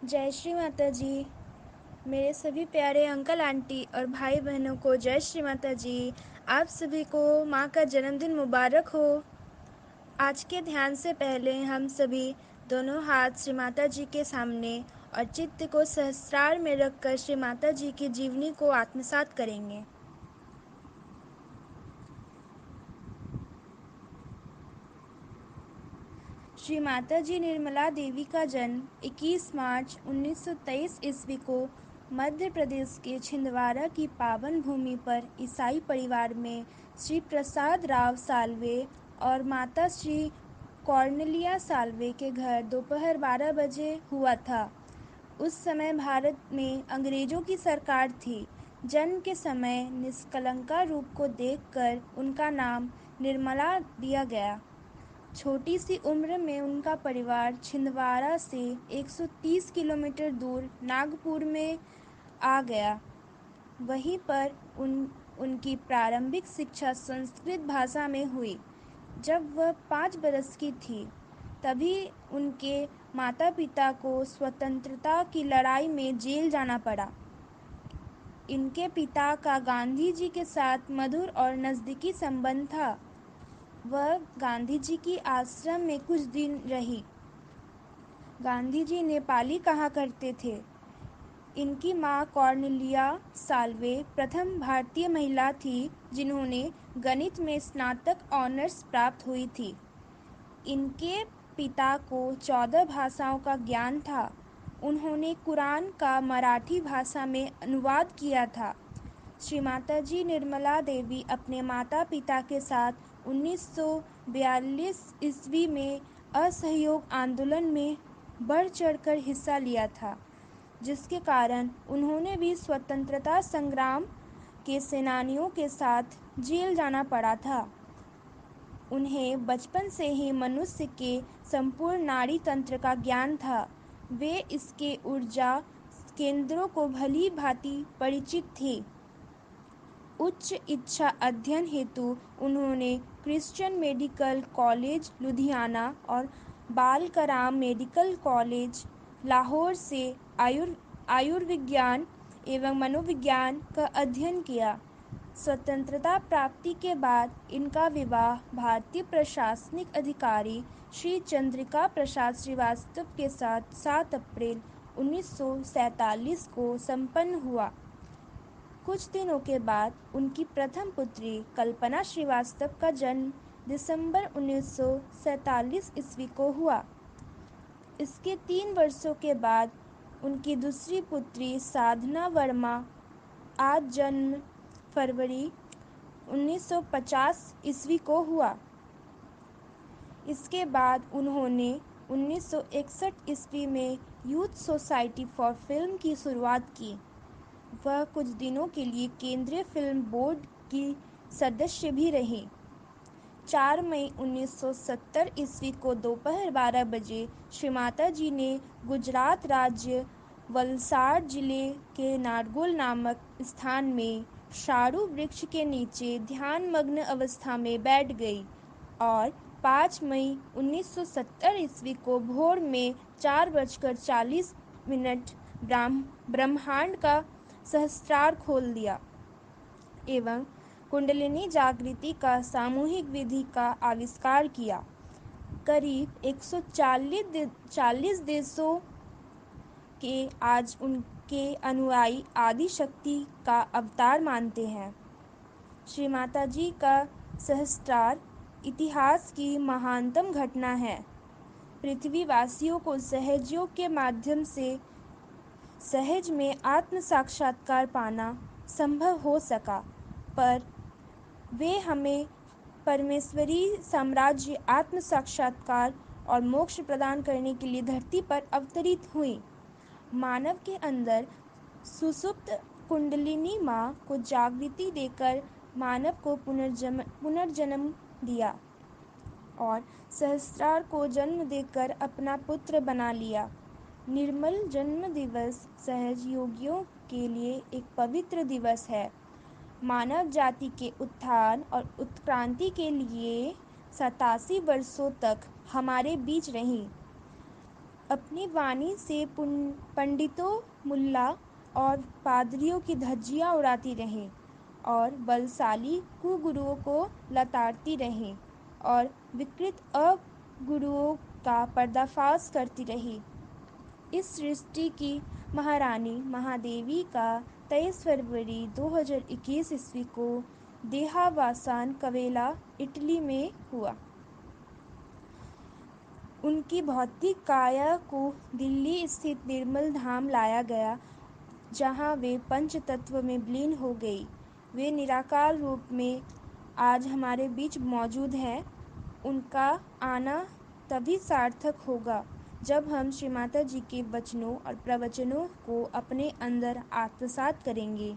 जय श्री माता जी। मेरे सभी प्यारे अंकल आंटी और भाई बहनों को जय श्री माता जी। आप सभी को माँ का जन्मदिन मुबारक हो। आज के ध्यान से पहले हम सभी दोनों हाथ श्री माता जी के सामने और चित्त को सहस्त्रार में रखकर श्री माता जी की जीवनी को आत्मसात करेंगे। श्री माता जी निर्मला देवी का जन्म 21 मार्च 1923 ईस्वी को मध्य प्रदेश के छिंदवाड़ा की पावन भूमि पर ईसाई परिवार में श्री प्रसाद राव साल्वे और माता श्री कॉर्नेलिया साल्वे के घर दोपहर 12 बजे हुआ था। उस समय भारत में अंग्रेजों की सरकार थी। जन्म के समय निष्कलंका रूप को देखकर उनका नाम निर्मला दिया गया। छोटी सी उम्र में उनका परिवार छिंदवाड़ा से 130 किलोमीटर दूर नागपुर में आ गया। वहीं पर उनकी प्रारंभिक शिक्षा संस्कृत भाषा में हुई। जब वह 5 बरस की थी तभी उनके माता पिता को स्वतंत्रता की लड़ाई में जेल जाना पड़ा। इनके पिता का गांधी जी के साथ मधुर और नज़दीकी संबंध था। वह गांधी जी की आश्रम में कुछ दिन रही। गांधी जी नेपाली कहा करते थे। इनकी मां कॉर्नेलिया साल्वे प्रथम भारतीय महिला थी जिन्होंने गणित में स्नातक ऑनर्स प्राप्त हुई थी। इनके पिता को 14 भाषाओं का ज्ञान था। उन्होंने कुरान का मराठी भाषा में अनुवाद किया था। श्री माता जी निर्मला देवी अपने माता पिता के साथ 1942 ईस्वी में असहयोग आंदोलन में बढ़ चढ़कर हिस्सा लिया था, जिसके कारण उन्होंने भी स्वतंत्रता संग्राम के सेनानियों के साथ जेल जाना पड़ा था। उन्हें बचपन से ही मनुष्य के संपूर्ण नाड़ी तंत्र का ज्ञान था। वे इसके ऊर्जा केंद्रों को भली भांति परिचित थे। उच्च इच्छा अध्ययन हेतु उन्होंने क्रिश्चियन मेडिकल कॉलेज लुधियाना और बालकराम मेडिकल कॉलेज लाहौर से आयुर्विज्ञान एवं मनोविज्ञान का अध्ययन किया। स्वतंत्रता प्राप्ति के बाद इनका विवाह भारतीय प्रशासनिक अधिकारी श्री चंद्रिका प्रसाद श्रीवास्तव के साथ 7 अप्रैल 1947 को संपन्न हुआ। कुछ दिनों के बाद उनकी प्रथम पुत्री कल्पना श्रीवास्तव का जन्म दिसंबर 1947 ईस्वी को हुआ। इसके 3 वर्षों के बाद उनकी दूसरी पुत्री साधना वर्मा आज जन्म फरवरी 1950 ईस्वी को हुआ। इसके बाद उन्होंने 1961 ईस्वी में यूथ सोसाइटी फॉर फिल्म की शुरुआत की। वह कुछ दिनों के लिए केंद्रीय फिल्म बोर्ड की सदस्य भी रहीं। 4 मई 1970 ईस्वी को दोपहर 12 बजे श्री माता जी ने गुजरात राज्य वलसाड जिले के नारगोल नामक स्थान में शाड़ू वृक्ष के नीचे ध्यानमग्न अवस्था में बैठ गई और 5 मई 1970 ईस्वी को भोर में 4:40 ब्रह्मांड का सहस्त्रार खोल दिया एवं कुंडलिनी जागृति का सामूहिक विधि का आविष्कार किया। करीब 140 देशों के आज उनके अनुयायी आदि शक्ति का अवतार मानते हैं। श्री माता जी का सहस्त्रार इतिहास की महानतम घटना है। पृथ्वीवासियों को सहज योग के माध्यम से सहज में आत्म साक्षात्कार पाना संभव हो सका, पर वे हमें परमेश्वरी साम्राज्य आत्म साक्षात्कार और मोक्ष प्रदान करने के लिए धरती पर अवतरित हुई। मानव के अंदर सुसुप्त कुंडलिनी माँ को जागृति देकर मानव को पुनर्जन्म दिया और सहस्त्रार को जन्म देकर अपना पुत्र बना लिया। निर्मल जन्म दिवस सहज योगियों के लिए एक पवित्र दिवस है। मानव जाति के उत्थान और उत्क्रांति के लिए 87 वर्षों तक हमारे बीच रही। अपनी वाणी से पंडितों, मुल्ला और पादरियों की धज्जियां उड़ाती रहें और बलशाली कुगुरुओं को लताड़ती रहें और विकृत अगुरुओं का पर्दाफाश करती रही। इस सृष्टि की महारानी महादेवी का 23 फरवरी 2021 ईस्वी को देहावसान कवेला, इटली में हुआ। उनकी भौतिक काया को दिल्ली स्थित निर्मल धाम लाया गया, जहां वे पंच तत्व में विलीन हो गई। वे निराकार रूप में आज हमारे बीच मौजूद हैं। उनका आना तभी सार्थक होगा जब हम श्री माता जी के वचनों और प्रवचनों को अपने अंदर आत्मसात करेंगे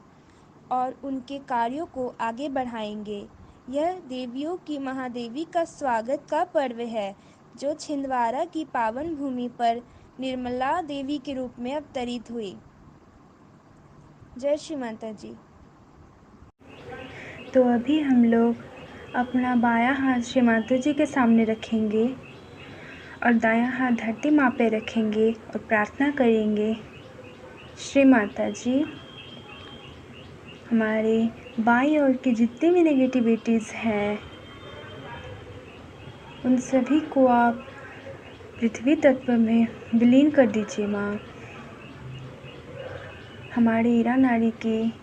और उनके कार्यों को आगे बढ़ाएंगे। यह देवियों की महादेवी का स्वागत का पर्व है, जो छिंदवाड़ा की पावन भूमि पर निर्मला देवी के रूप में अवतरित हुई। जय श्री माता जी। तो अभी हम लोग अपना बायां हाथ श्री माता जी के सामने रखेंगे और दायां हाथ धरती माँ पे रखेंगे और प्रार्थना करेंगे। श्री माता जी, हमारे बाईं ओर की जितनी भी नेगेटिविटीज़ हैं, उन सभी को आप पृथ्वी तत्व में विलीन कर दीजिए माँ। हमारे ईरा नाड़ी की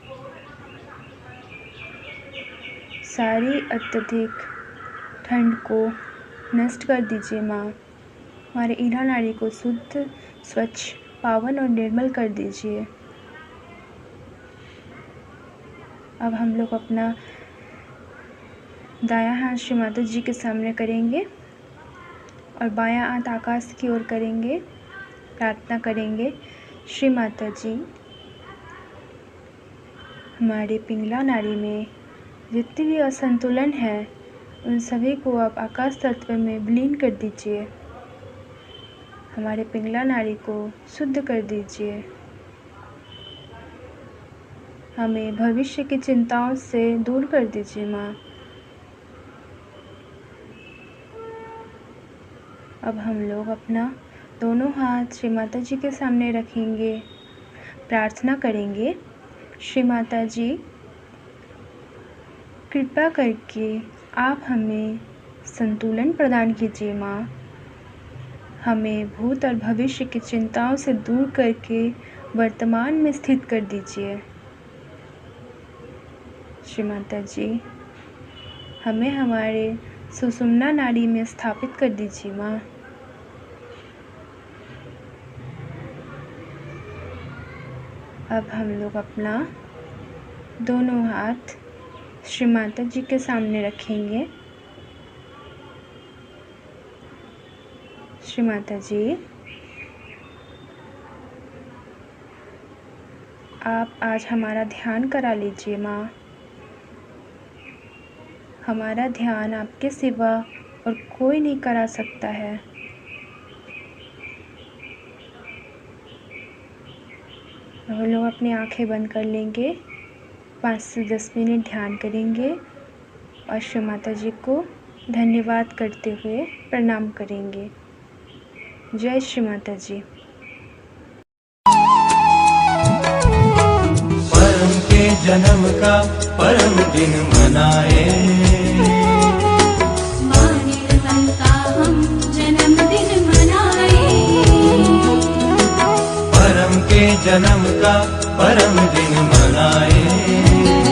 सारी अत्यधिक ठंड को नष्ट कर दीजिए माँ। हमारे ईरा नाड़ी को शुद्ध, स्वच्छ, पावन और निर्मल कर दीजिए। अब हम लोग अपना दायां हाथ श्री माता जी के सामने करेंगे और बायां हाथ आकाश की ओर करेंगे, प्रार्थना करेंगे। श्री माता जी, हमारे पिंगला नाड़ी में जितनी भी असंतुलन है, उन सभी को आप आकाश तत्व में विलीन कर दीजिए। हमारे पिंगला नाड़ी को शुद्ध कर दीजिए। हमें भविष्य की चिंताओं से दूर कर दीजिए माँ। अब हम लोग अपना दोनों हाथ श्री माता जी के सामने रखेंगे, प्रार्थना करेंगे। श्री माता जी, कृपा करके आप हमें संतुलन प्रदान कीजिए माँ। हमें भूत और भविष्य की चिंताओं से दूर करके वर्तमान में स्थित कर दीजिए। श्री माता जी, हमें हमारे सुषुम्ना नाड़ी में स्थापित कर दीजिए माँ। अब हम लोग अपना दोनों हाथ श्री माता जी के सामने रखेंगे। श्री माता जी, आप आज हमारा ध्यान करा लीजिए माँ। हमारा ध्यान आपके सिवा और कोई नहीं करा सकता है। हम लोग अपनी आंखें बंद कर लेंगे, 5 से 10 मिनट ध्यान करेंगे और श्री माता जी को धन्यवाद करते हुए प्रणाम करेंगे। जय श्री माता जी। परम के जन्म का परम दिन मनाए, माँ निर्मल का हम जन्मदिन मनाए। परम के जन्म का परम दिन मनाए।